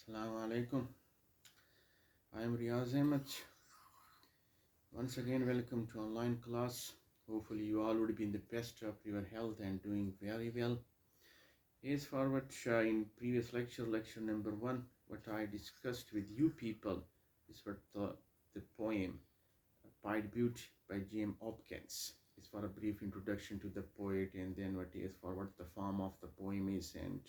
Assalamu alaikum. I am Riaz Ahmed. Once again, welcome to online class. Hopefully, you all would be in the best of your health and doing very well. As for what in previous lecture number 1, what I discussed with you people is what the poem Pied Beauty by James Hopkins. Is for a brief introduction to the poet, and then what is for what the form of the poem is, and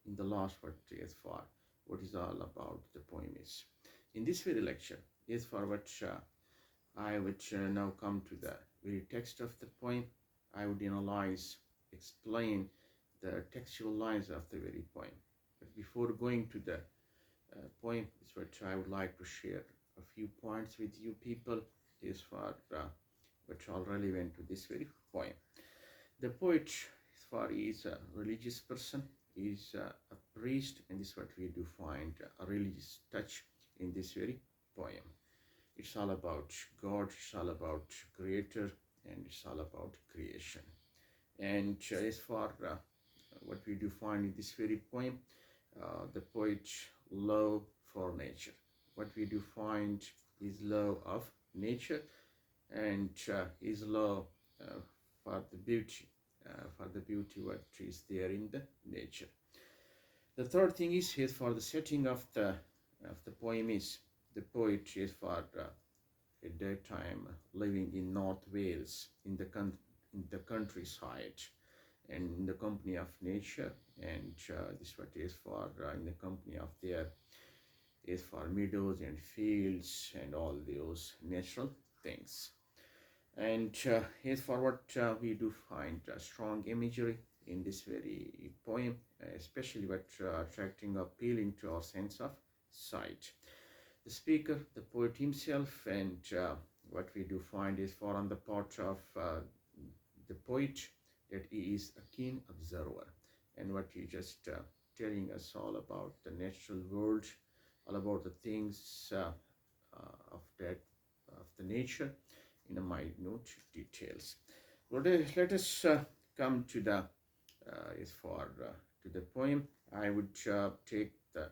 in the last what is for what is all about the poem is. In this very lecture is for what I would now come to the very text of the poem. I would analyze, explain the textual lines of the very poem. But before going to the poem, is what I would like to share a few points with you people is for which are relevant to this very poem. The poet is a religious person, is a priest, and this is what we do find a religious touch in this very poem. It's all about God, it's all about creator, and it's all about creation. And as for what we do find in this very poem, the poet's love for nature. What we do find is love of nature, and his love for the beauty what is there in the nature. The third thing is for the setting of the poem is the poet is for at that time living in North Wales in the countryside and in the company of nature, and this what is for in the company of there is for meadows and fields and all those natural things. And as for what we do find strong imagery in this very poem, especially what attracting, appealing to our sense of sight. The speaker, the poet himself, and what we do find is for on the part of the poet that he is a keen observer, and what he just telling us all about the natural world, all about the things of the nature in a minute details. Let us come to the to the poem. I would take the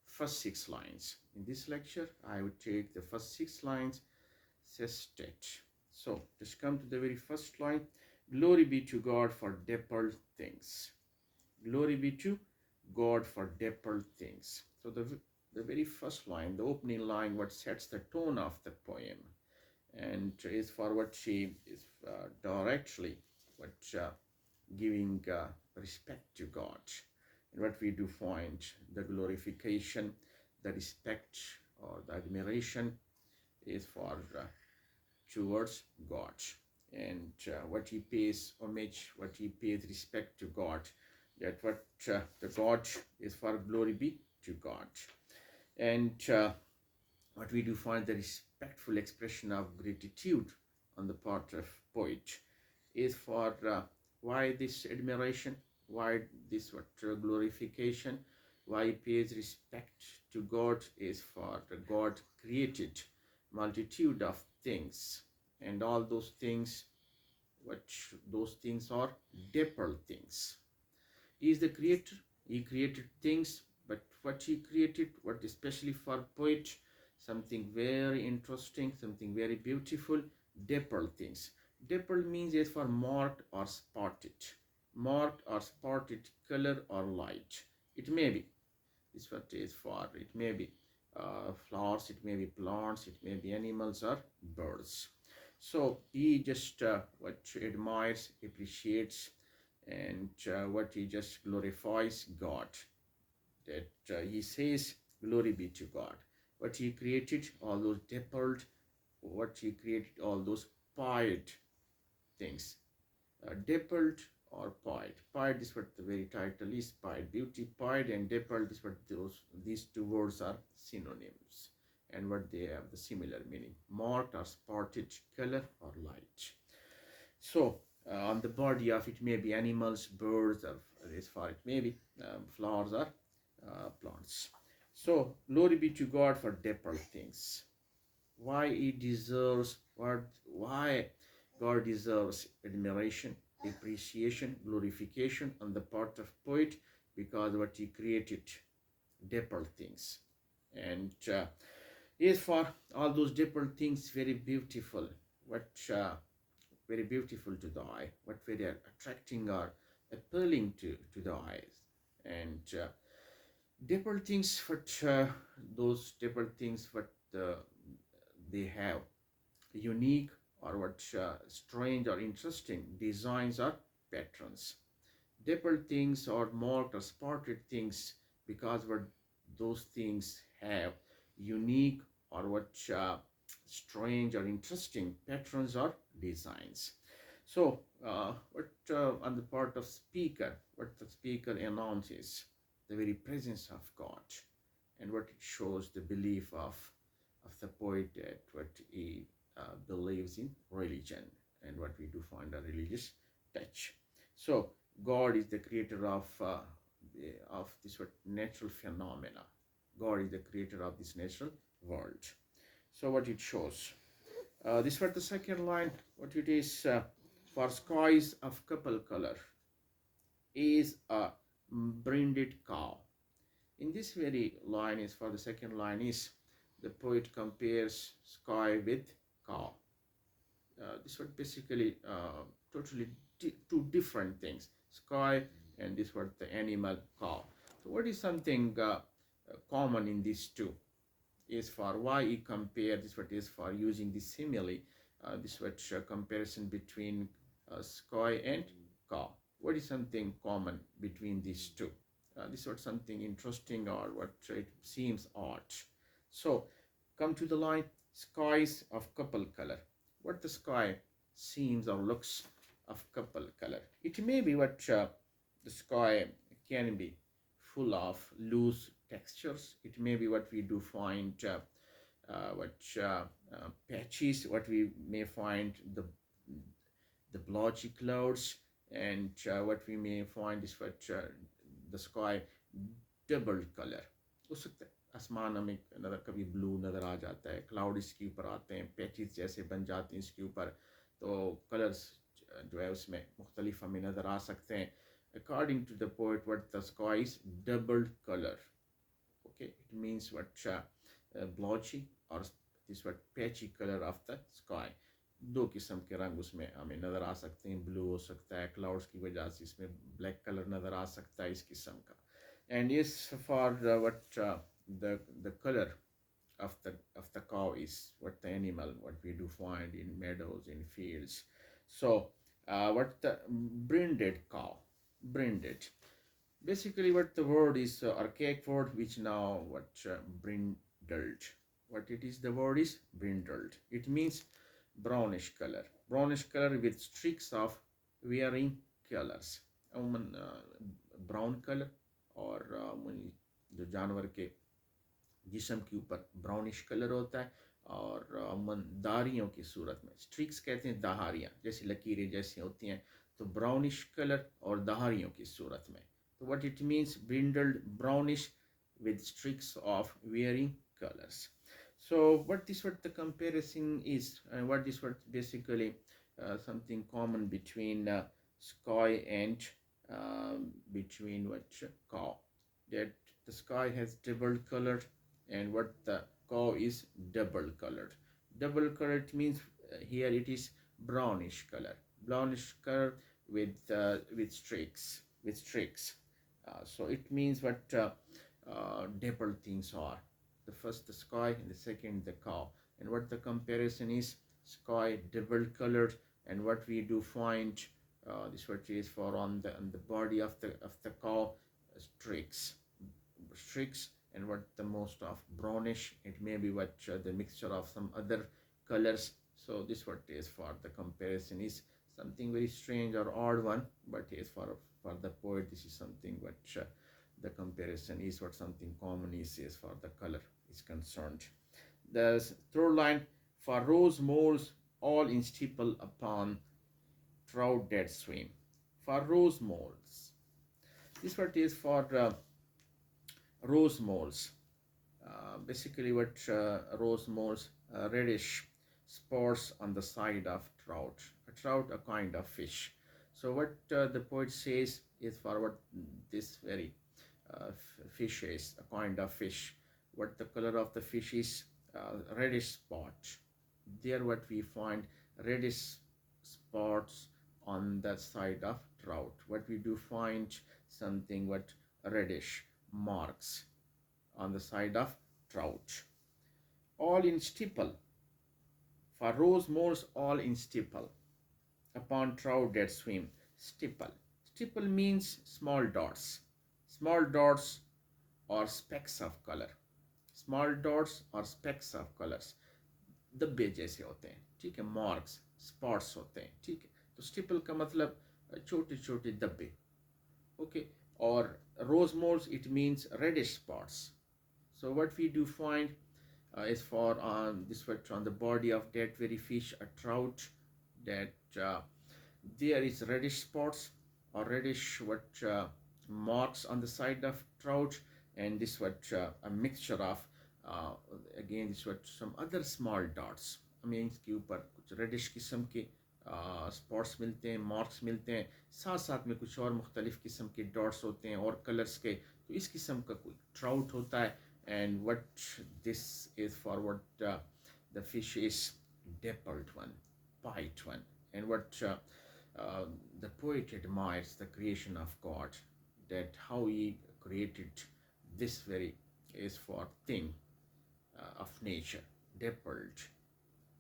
first 6 lines. In this lecture, I would take the first 6 lines, says state. So, just come to the very first line. Glory be to God for dappled things. Glory be to God for dappled things. So, the very first line, the opening line, what sets the tone of the poem, and is for what she is directly what giving respect to God. And what we do find the glorification, the respect or the admiration is for towards God, and what he pays homage, what he pays respect to God, that what the God is for glory be to God. And what we do find the respectful expression of gratitude on the part of poet is for why this admiration, why this what glorification, why he pays respect to God is for God created multitude of things, and all those things, what those things are dappled things. He is the creator, he created things, but what he created, what especially for poet, something very interesting, something very beautiful, dappled things. Dappled means is for marked or spotted color or light. It may be, this what is for, it may be flowers, it may be plants, it may be animals or birds. So he just what admires, appreciates, and what he just glorifies God, that he says glory be to God. What he created, all those dappled, what he created, all those pied things, dappled or pied. Pied is what the very title is, pied beauty. Pied and dappled is what these two words are synonyms, and what they have the similar meaning, marked or spotted color or light. So on the body of it may be animals, birds, or as far it may be flowers or plants. So glory be to God for dappled things. Why he deserves why God deserves admiration, appreciation, glorification on the part of poet, because what he created dapple things. And is for all those dapple things very beautiful, what very beautiful to the eye, what very attracting or appealing to the eyes. And dapple things, what those dapple things, what they have unique or what strange or interesting designs or patterns. Dappled things or marked or spotted things because what those things have unique or what strange or interesting patterns or designs. So what on the part of speaker, what the speaker announces the very presence of God, and what it shows the belief of the poet that what he believes in religion, and what we do find a religious touch. So God is the creator of this what natural phenomena. God is the creator of this natural world. So what it shows. This was the second line. What it is for skies of couple color is a brinded cow. In this very line is for the second line is the poet compares sky with cow. This was basically totally two different things, sky and this was the animal cow. So what is something common in these two is for why he compare this what is for using this simile, this what comparison between sky and cow. What is something common between these two? This was something interesting or what it seems odd. So come to the line skies of couple color. What the sky seems or looks of couple color. It may be what the sky can be full of loose textures. It may be what we do find patches, what we may find the blotchy clouds, and what we may find is what the sky double color. हो सकता है आसमान हमें नज़र कभी blue नज़र आ जाता है, क्लाउड इसके ऊपर आते हैं, पैचेस जैसे बन जाते हैं इसके ऊपर, तो कलर्स जो है उसमें मुख्तलिफ हमें नज़र आ सकते हैं. According to the poet, what the sky is double color. Okay, it means what blotchy or this what patchy color of the sky. दो किस्म के रंग उसमें हमें नज़र आ सकते हैं, ब्लू हो सकता है, क्लाउड्स की वजह से इसमें ब्लैक कलर नज़र आ सकता है इस किस्म का. And is for what the color of the cow is what the animal what we do find in meadows, in fields. So what the brinded cow, brinded, basically what the word is archaic word which now what brindled. What it is, the word is brindled. It means brownish color with streaks of varying colors. Brown color और जो जानवर के जिस्म के ऊपर brownish colour होता है, और अमूमन दारियों की सूरत में, स्ट्रिक्स कहते हैं दहारियाँ, जैसी लकीरें जैसी होती हैं, तो ब्राउनिश कलर और दहारियों की सूरत में. तो what it means brindled brownish with streaks of varying colors. So what the comparison is, and what this what basically something common between sky and between what cow, that the sky has double colored and what the cow is double colored means here it is brownish color with streaks so it means what double things are. The first the sky and the second the cow, and what the comparison is, sky double colored, and what we do find this what is for on the body of the cow, streaks, and what the most of brownish, it may be what the mixture of some other colors. So this what is for the comparison is something very strange or odd one, but is for the poet this is something what the comparison is what something common is for the color is concerned. The third line, for rose moles all in steeple upon trout dead swim. For rose moles, this what is for rose moles. Basically what rose moles, reddish spots on the side of trout, a kind of fish. So what the poet says is for what this very fish is, a kind of fish. What the color of the fish is? Reddish spot. There what we find reddish spots on the side of trout. What we do find something what reddish marks on the side of trout. All in stipple. For rose moles, all in stipple. Upon trout that swim, stipple. Stipple means small dots. Small dots or specks of color. Small dots or specks of colors. धब्बे जैसे होते हैं, ठीक है, marks spots होते हैं, ठीक है. तो स्टिपल का मतलब छोटे छोटे धब्बे, ओके. और rose moles it means reddish spots. So what we do find is for this what on the body of that very fish, a trout, that there is reddish spots or reddish what marks on the side of trout, and this what a mixture of again this what some other small dots. I mean इसके ऊपर कुछ reddish किस्म के spots मिलते हैं, marks मिलते हैं, साथ साथ में कुछ और मुख्तलिफ किस्म के डॉट्स होते हैं और कलर्स के. तो इस किस्म का कोई ट्राउट होता है. And what this is for what the fish is dappled one, pied one. And what the poet admires the creation of God, that how he created this very is for thing of nature, dappled,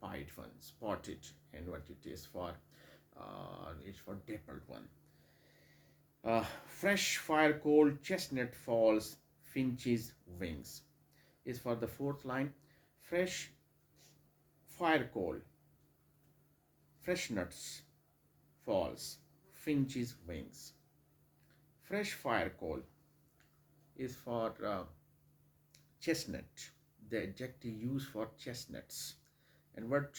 pied one, spotted, and what it is for dappled one. Fresh fire cold chestnut falls, finch's wings is for the fourth line. Fresh fire coal, fresh nuts falls, finch's wings. Fresh fire coal is for chestnut, the adjective used for chestnuts. And what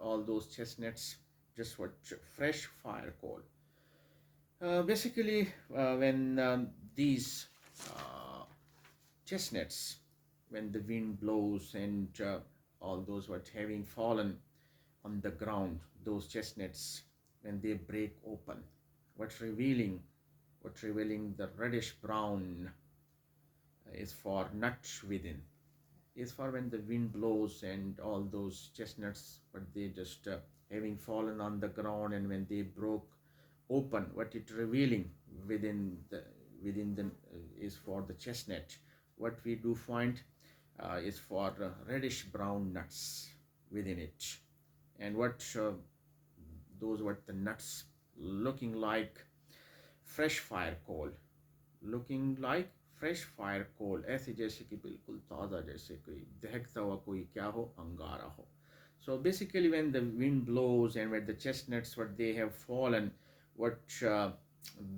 all those chestnuts, just what fresh fire coal. Basically when these chestnuts, when the wind blows and all those what having fallen on the ground, those chestnuts, when they break open, what revealing the reddish brown is for nut within, is for when the wind blows and all those chestnuts, but they just having fallen on the ground, and when they broke open, what it revealing within the is for the chestnut. What we do find is for reddish brown nuts within it. And what those what the nuts looking like fresh fire coal, looking like fresh fire coal, ऐसे जैसे कि बिल्कुल ताज़ा, जैसे कोई दहकता हुआ कोई क्या हो, अंगारा हो. So basically when the wind blows and when the chestnuts what they have fallen, what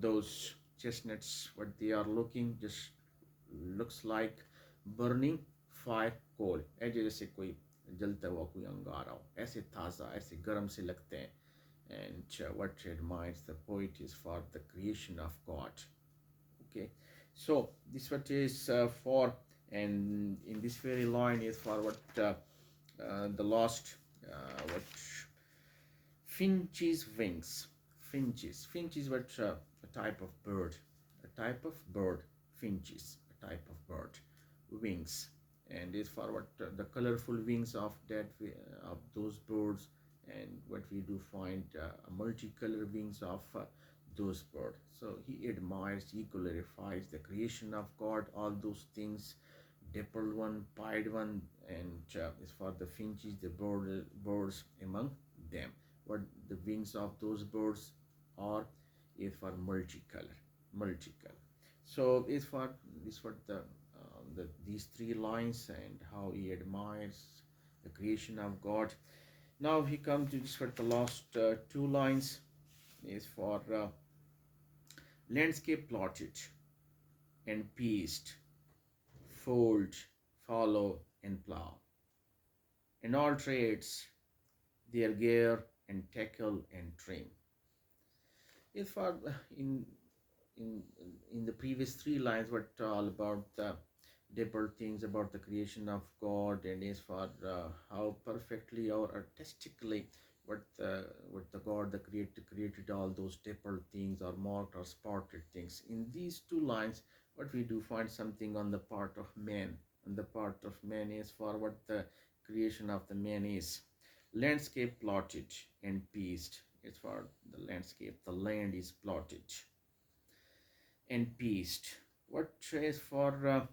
those chestnuts what they are looking just looks like burning fire coal, ऐसे जैसे कोई जलता हुआ कोई अंगारा हो, ऐसे ताज़ा, ऐसे गर्म से लगते हैं. And what admires the poet is for the creation of God. Okay, so this what is for, and in this very line is for what the last what finch's wings. Finch is what a type of bird, finches, a type of bird, wings, and is for what the colorful wings of of those birds. And what we do find multicolor wings of those birds. So he admires, he glorifies the creation of God, all those things, dappled one, pied one, and is for the finches, the birds among them. What the wings of those birds are is for multicolor. So is for this what these three lines, and how he admires the creation of God. Now he comes to this what the last two lines is for landscape plotted and pieced, fold, follow, and plow. In all trades, their gear and tackle and trim. Is for in the previous three lines what all about the deeper things about the creation of God, and is for how perfectly or artistically what the God the creator created all those deeper things or marked or spotted things. In these two lines what we do find something on the part of man. On the part of man is for what the creation of the man is. Landscape plotted and pieced. It's for the landscape. The land is plotted and pieced. What is for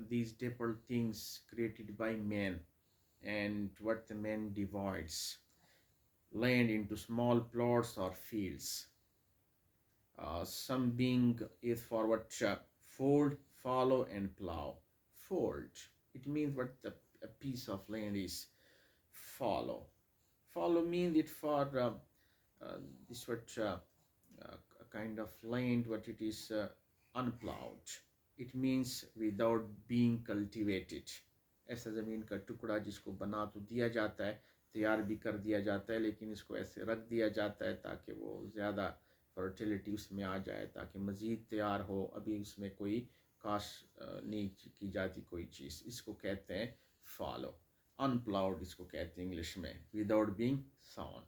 these dappled things created by man, and what the man divides land into small plots or fields. Some being is for what fold, follow, and plow. Fold. It means what a piece of land is. Follow. Follow means it for uh, this what a kind of land what it is unplowed. It means without being cultivated. ऐसा ज़मीन का टुकड़ा जिसको बना तो दिया जाता है, तैयार भी कर दिया जाता है, लेकिन इसको ऐसे रख दिया जाता है ताकि वो ज़्यादा फर्टिलिटी उसमें आ जाए, ताकि मज़ीद तैयार हो। अभी उसमें कोई काश नहीं की जाती कोई चीज़, इसको कहते हैं फॉलो। अनप्लाउड इसको कहते हैं इंग्लिश में, without being sown.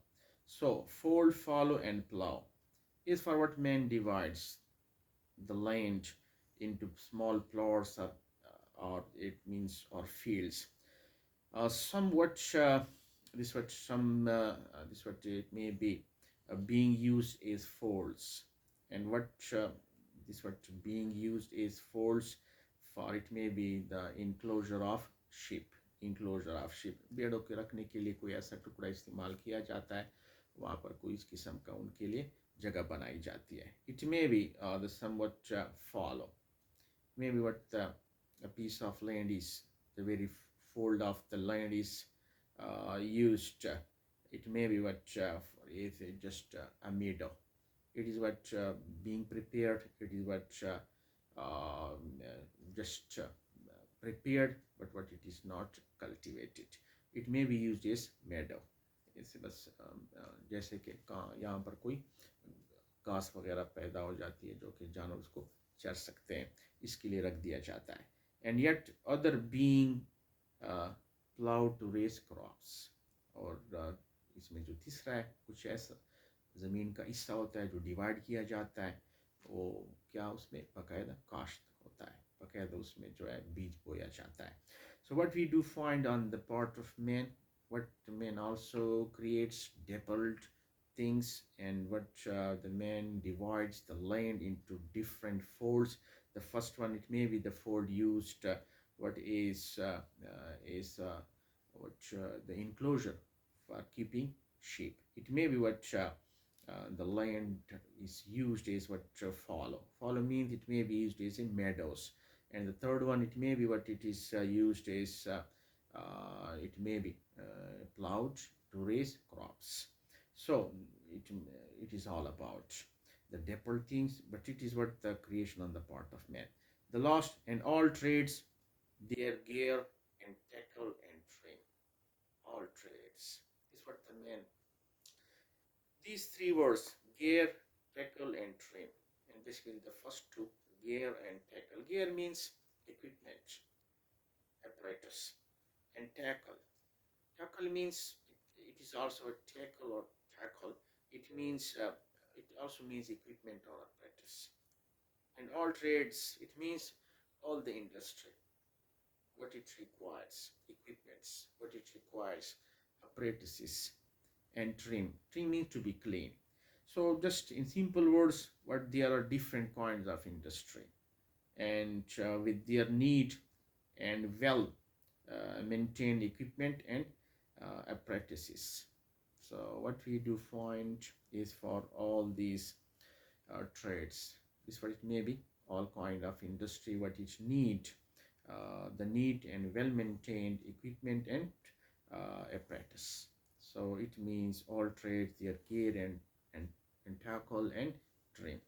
So fold, follow and plough is for what man divides the land into small plots, or it means or fields. Somewhat this what some this what it may be being used is folds, and what this what being used is folds for it may be the enclosure of sheep. enclosure of sheep, भेड़ों के रखने के लिए कोई ऐसा टुकड़ा इस्तेमाल किया जाता है, वहाँ पर कोई इस किस्म का उनके लिए जगह बनाई जाती है. It may be the somewhat follow, maybe what a piece of land is, the very fold of the land is used. It may be what is just a meadow. It is what being prepared. It is what just prepared, but what it is not cultivated. It may be used as meadow. इसे बस जैसे कि यहाँ पर कोई घास वगैरह पैदा हो जाती है जो कि जानवर उसको चर सकते हैं, इसके लिए रख दिया जाता है. And yet other being ploughed to raise crops. और इसमें जो तीसरा है, कुछ ऐसा ज़मीन का हिस्सा होता है जो डिवाइड किया जाता है, वो क्या उसमें बाकायदा काश्त होता है, बाकायदा उसमें जो है बीज बोया जाता है. So what we do find on the part of man, what man also creates dappled things, and what the man divides the land into different folds. The first one, it may be the fold used what is what the enclosure for keeping sheep. It may be what the land is used as what follow means it may be used as in meadows. And the third one, it may be what it is used as it may be plowed to raise crops. So it is all about the dappled things, but it is what the creation on the part of man. The last, and all trades their gear and tackle and train. All trades is what the man. These three words, gear, tackle and train, and basically the first two, gear and tackle. Gear means equipment, apparatus, and tackle. Tackle means it is also a tackle or tackle. It means it also means equipment or apparatus. And all trades, it means all the industry, what it requires, equipments, what it requires, apparatuses, and trim. Trim means to be clean. So just in simple words, what there are different kinds of industry, and with their need and well maintained equipment and apparatuses. So what we do find is for all these trades, this what it may be, all kind of industry what it need, the neat and well maintained equipment and apparatus. So it means all trades, their gear and tackle and trim.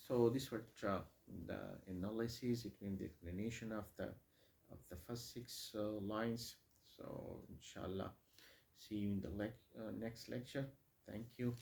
So this what the analysis, it means the explanation of the first six lines. So inshallah, see you in the next lecture. Thank you.